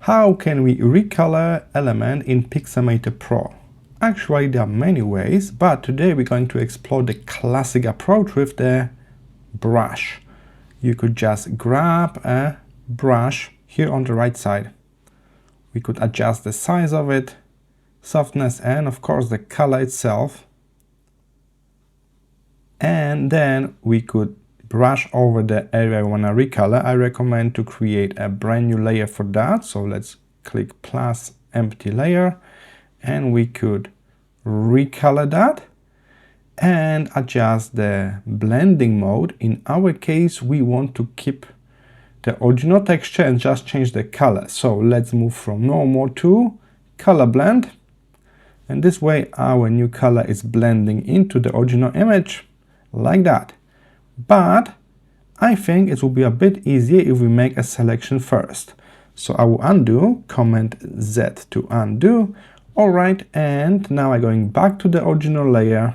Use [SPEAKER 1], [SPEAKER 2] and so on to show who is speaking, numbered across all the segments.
[SPEAKER 1] How can we recolor element in Pixelmator Pro? Actually, there are many ways, but today we're going to explore the classic approach with the brush. You could just grab a brush here on the right side. We could adjust the size of it, softness, and of course the color itself. And then we could brush over the area we want to recolor. I recommend to create a brand new layer for that. So let's click plus empty layer, and we could recolor that and adjust the blending mode. In our case, we want to keep the original texture and just change the color. So let's move from normal to color blend. And this way our new color is blending into the original image like that. But I think it will be a bit easier if we make a selection first. So I will undo, Command Z to undo. Alright, and now I'm going back to the original layer,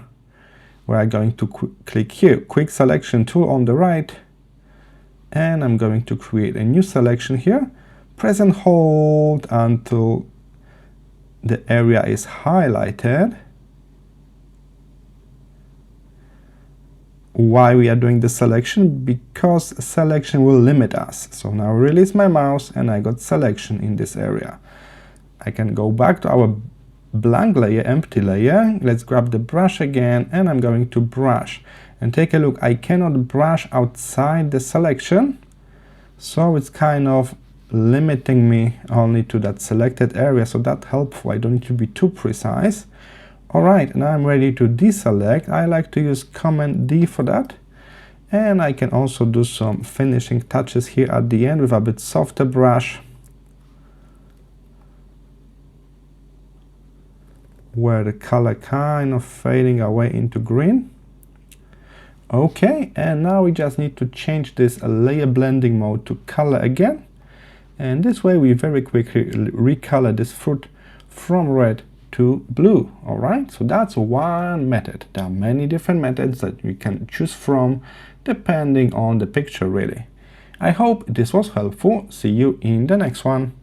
[SPEAKER 1] where I'm going to click here, quick selection tool on the right, and I'm going to create a new selection here. Press and hold until the area is highlighted. Why we are doing the selection? Because selection will limit us. So now I release my mouse and I got selection in this area. I can go back to our blank layer, empty layer. Let's grab the brush again, and I'm going to brush. And take a look, I cannot brush outside the selection, so it's kind of limiting me only to that selected area, so that's helpful. I don't need to be too precise. Alright, now I'm ready to deselect. I like to use Command D for that. And I can also do some finishing touches here at the end with a bit softer brush, where the color kind of fading away into green. Okay, and now we just need to change this layer blending mode to color again. And this way we very quickly recolor this fruit from red to blue. Alright, so that's one method. There are many different methods that you can choose from depending on the picture really. I hope this was helpful. See you in the next one.